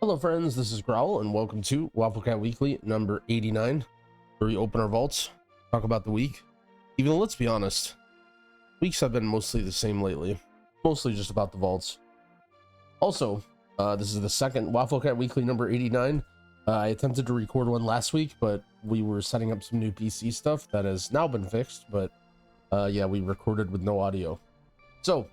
Hello friends, this is Growl and welcome to Wafflecat Weekly number 89, where we open our vaults, talk about the week. Even though, let's be honest, weeks have been mostly the same lately, mostly just about the vaults. Also, this is the second Wafflecat Weekly number 89. I attempted to record one last week, but we were setting up some new PC stuff that has now been fixed, but yeah, we recorded with no audio. So,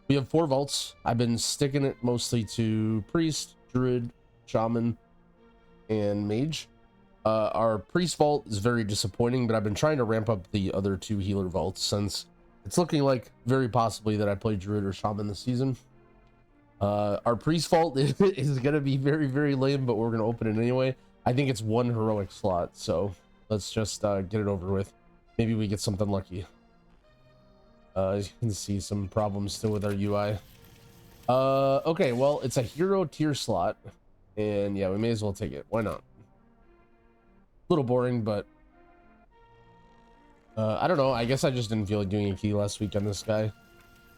we have 4 vaults. I've been sticking it mostly to Priest, Druid, Shaman, and Mage. Our Priest vault is very disappointing, but I've been trying to ramp up the other 2 healer vaults since it's looking like very possibly that I play Druid or Shaman this season. Our Priest vault is going to be very, very lame, but we're going to open it anyway. I think it's 1 heroic slot, so let's just get it over with. Maybe we get something lucky. You can see some problems still with our UI. Okay, well, it's a hero tier slot, and yeah, we may as well take it. Why not? A little boring, but I don't know. I guess I just didn't feel like doing a key last week on this guy.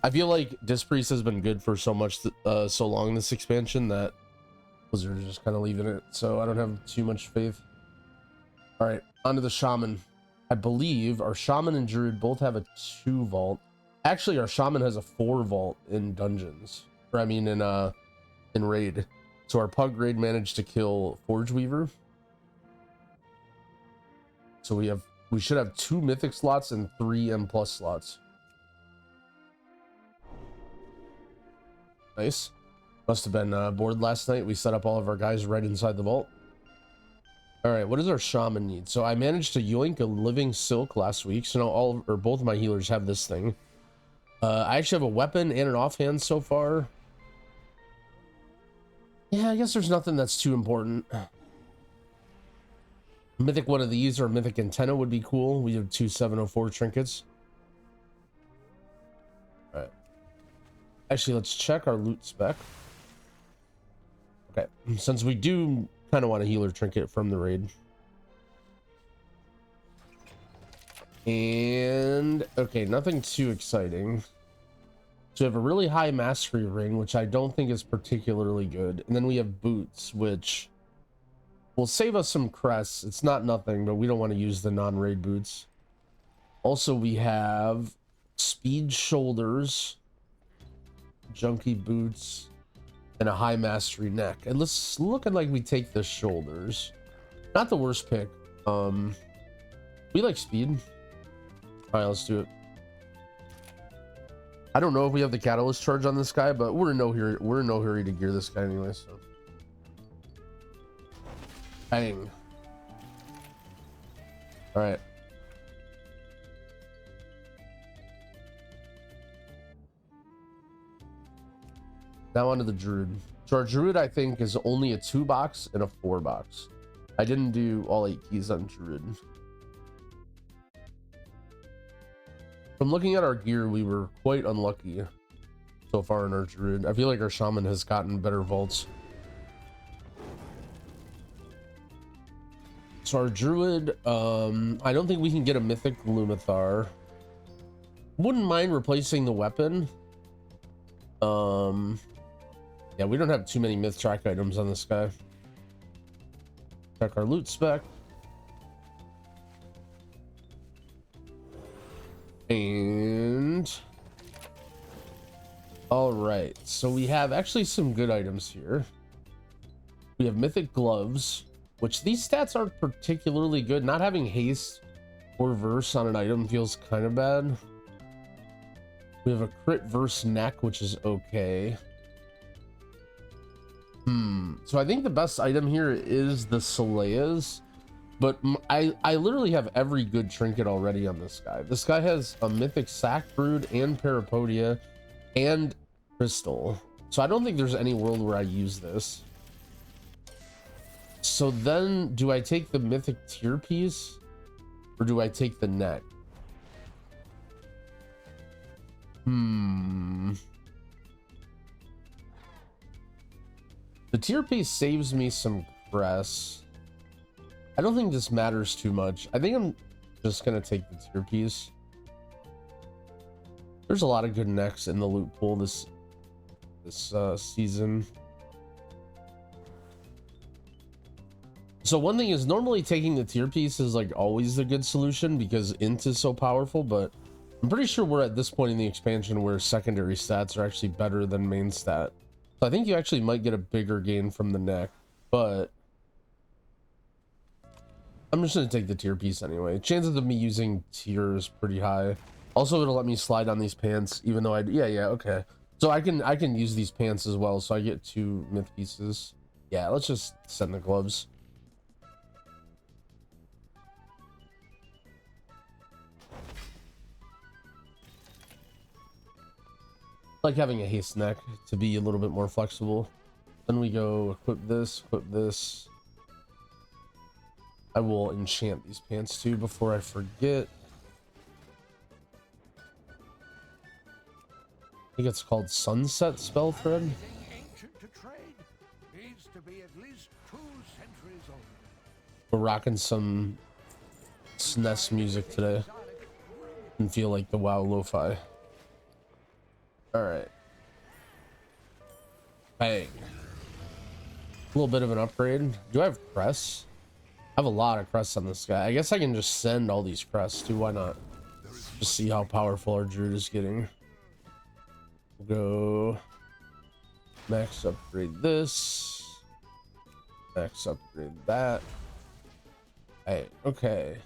I feel like Disc Priest has been good for so long this expansion that Blizzard is just kind of leaving it, so I don't have too much faith. All right, onto the Shaman. I believe our Shaman and Druid both have a 2 vault. Actually, our Shaman has a 4 vault in dungeons, or I mean in raid. So our Pug raid managed to kill Forge Weaver. So we should have 2 mythic slots and 3 M+ slots. Nice. Must have been bored last night. We set up all of our guys right inside the vault. All right, what does our Shaman need? So I managed to yoink a living silk last week. So now both of my healers have this thing. I actually have a weapon and an offhand so far. Yeah, I guess there's nothing that's too important. Mythic one of these or mythic antenna would be cool. We have 2 704 trinkets. All right. Actually, let's check our loot spec. Okay, since we do kind of want a healer trinket from the raid. And okay, nothing too exciting. So we have a really high mastery ring, which I don't think is particularly good. And then we have boots, which will save us some crests. It's not nothing, but we don't want to use the non-raid boots. Also, we have speed shoulders, junky boots, and a high mastery neck. And let's looking like we take the shoulders. Not the worst pick. We like speed. All right, let's do it. I don't know if we have the catalyst charge on this guy, but we're in no hurry to gear this guy anyway, so. Bang. All right. Now onto the Druid. So our Druid, I think, is only a 2 box and a 4 box. I didn't do all 8 keys on Druid. From looking at our gear, we were quite unlucky so far in our Druid. I feel like our Shaman has gotten better vaults. So our Druid, I don't think we can get a mythic Lumathar. Wouldn't mind replacing the weapon. Yeah, we don't have too many myth track items on this guy. Check our loot spec. And all right, so we have actually some good items here. We have mythic gloves, which these stats aren't particularly good. Not having haste or verse on an item feels kind of bad. We have a crit verse neck, which is okay. So I think the best item here is the Soleas. But I literally have every good trinket already on this guy. This guy has a mythic sack brood and parapodia and crystal. So I don't think there's any world where I use this. So then do I take the mythic tier piece or do I take the neck? The tier piece saves me some crest. I don't think this matters too much. I think I'm just gonna take the tier piece. There's a lot of good necks in the loot pool this season. So one thing is normally taking the tier piece is like always the good solution because int is so powerful, but I'm pretty sure we're at this point in the expansion where secondary stats are actually better than main stat. So I think you actually might get a bigger gain from the neck, but I'm just going to take the tier piece anyway. Chances of me using tier is pretty high. Also, it'll let me slide on these pants, even though yeah, okay. So I can use these pants as well, so I get 2 myth pieces. Yeah, let's just send the gloves. Like having a haste neck to be a little bit more flexible. Then we go equip this, equip this. I will enchant these pants too before I forget. I think it's called Sunset Spell Thread. We're rocking some SNES music today and feel like the WoW lo-fi. All right, bang. A little bit of an upgrade. Do I have crests? I have a lot of crests on this guy. I guess I can just send all these crests too. Why not? Just see how powerful our Druid is getting. We'll go max upgrade this. Max upgrade that. Hey, okay.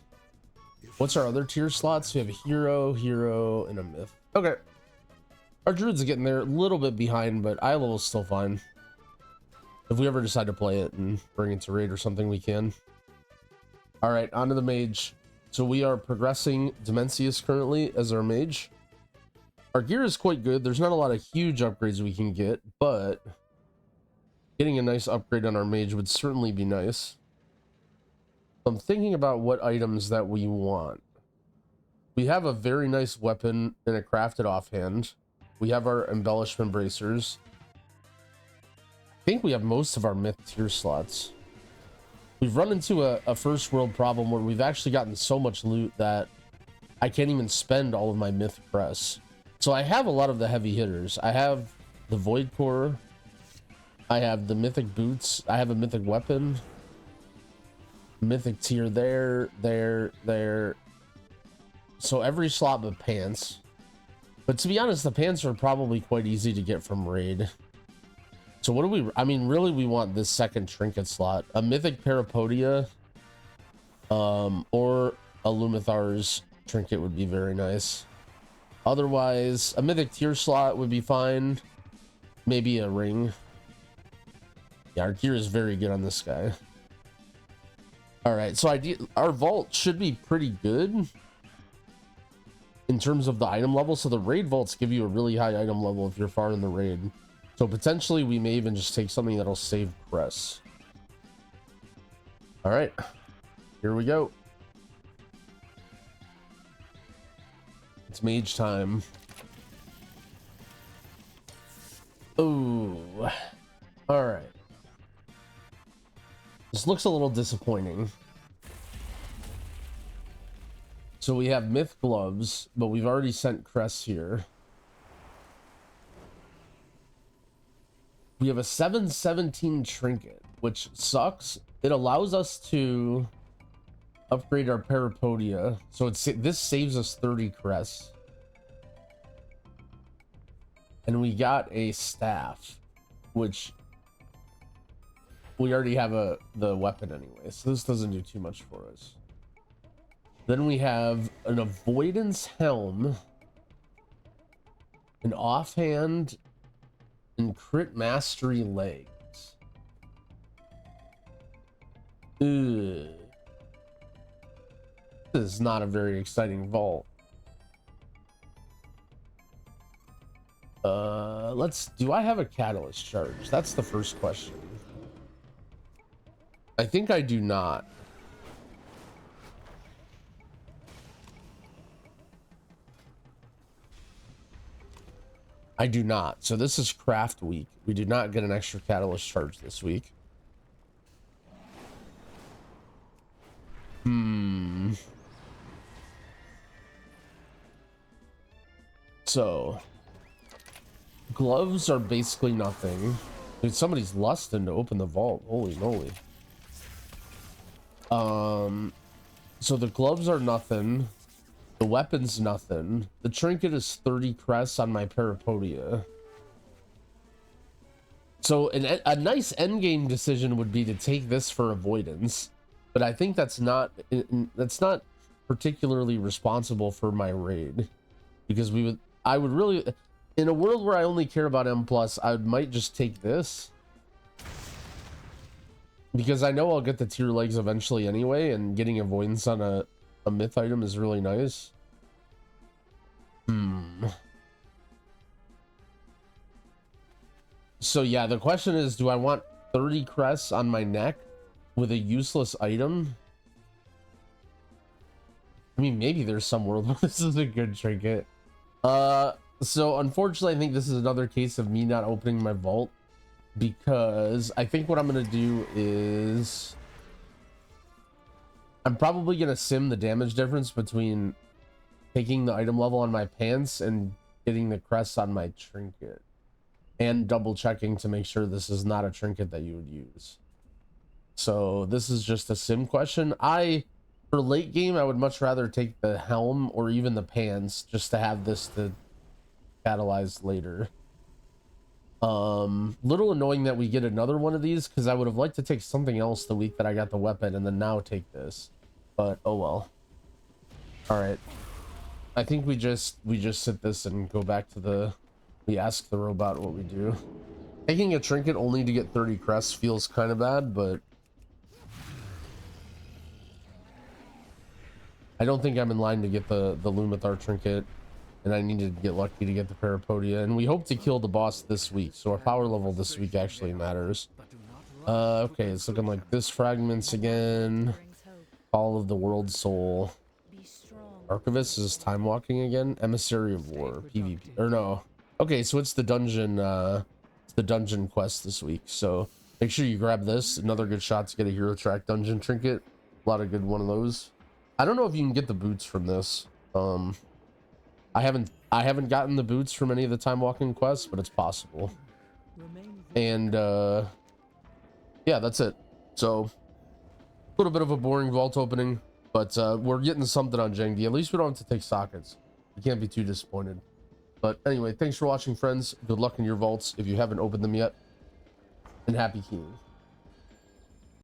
What's our other tier slots? We have a hero, hero, and a myth. Okay. Our Druid's getting there, a little bit behind, but eye level's still fine. If we ever decide to play it and bring it to raid or something, we can. All right, on to the mage. So we are progressing Dimensius currently as our mage. Our gear is quite good. There's not a lot of huge upgrades we can get, but getting a nice upgrade on our mage would certainly be nice. I'm thinking about what items that we want. We have a very nice weapon and a crafted offhand. We have our embellishment bracers. I think we have most of our myth tier slots. We've run into a first world problem where we've actually gotten so much loot that I can't even spend all of my myth press. So I have a lot of the heavy hitters. I have the void core. I have the mythic boots. I have a mythic weapon. Mythic tier there. So every slot but pants. But to be honest, the pants are probably quite easy to get from raid. So what do we, I mean, really we want this second trinket slot. A mythic parapodia or a Lumithar's trinket would be very nice. Otherwise, a mythic tier slot would be fine. Maybe a ring. Yeah, our gear is very good on this guy. All right, so our vault should be pretty good in terms of the item level. So the raid vaults give you a really high item level if you're far in the raid. So potentially we may even just take something that'll save press. All right, here we go. It's mage time. Oh, all right. This looks a little disappointing. So we have myth gloves, but we've already sent crests here. We have a 717 trinket, which sucks. It allows us to upgrade our parapodia. So this saves us 30 crests. And we got a staff, which we already have the weapon anyway. So this doesn't do too much for us. Then we have an avoidance helm, an offhand, and crit mastery legs. Ugh. This is not a very exciting vault. Do I have a catalyst charge? That's the first question. I think I do not. I do not. So this is craft week. We do not get an extra catalyst charge this week. So gloves are basically nothing. Dude, somebody's lusting to open the vault. Holy moly. So the gloves are nothing. The weapon's nothing. The trinket is 30 crests on my parapodia. So a nice endgame decision would be to take this for avoidance, but I think that's not particularly responsible for my raid, because I would really, in a world where I only care about M+, I might just take this, because I know I'll get the tier legs eventually anyway, and getting avoidance on a myth item is really nice. So yeah, the question is, do I want 30 crests on my neck with a useless item? I mean, maybe there's some world where this is a good trinket. So unfortunately, I think this is another case of me not opening my vault, because I think what I'm gonna do is I'm probably gonna sim the damage difference between taking the item level on my pants and getting the crests on my trinket, and double checking to make sure this is not a trinket that you would use. So this is just a sim question. For late game, I would much rather take the helm or even the pants, just to have this to catalyze later. Little annoying that we get another one of these, because I would have liked to take something else the week that I got the weapon and then now take this, but oh well. All right, I think we just sit this and go back to we ask the robot what we do. Taking a trinket only to get 30 crests feels kind of bad, but I don't think I'm in line to get the Lumathar trinket, and I needed to get lucky to get the Parapodia, and we hope to kill the boss this week, so our power level this week actually matters. Okay, it's looking like this fragments again. All of the World Soul. Archivist is time walking again. Emissary of War, PvP, or no. Okay, so it's the dungeon quest this week, so make sure you grab this. Another good shot to get a hero track dungeon trinket. A lot of good one of those. I don't know if you can get the boots from this. I haven't gotten the boots from any of the time walking quests, but it's possible. And yeah, that's it. So a little bit of a boring vault opening, but we're getting something on Jengi. At least we don't have to take sockets. You can't be too disappointed. But anyway, thanks for watching, friends. Good luck in your vaults if you haven't opened them yet, and happy keying.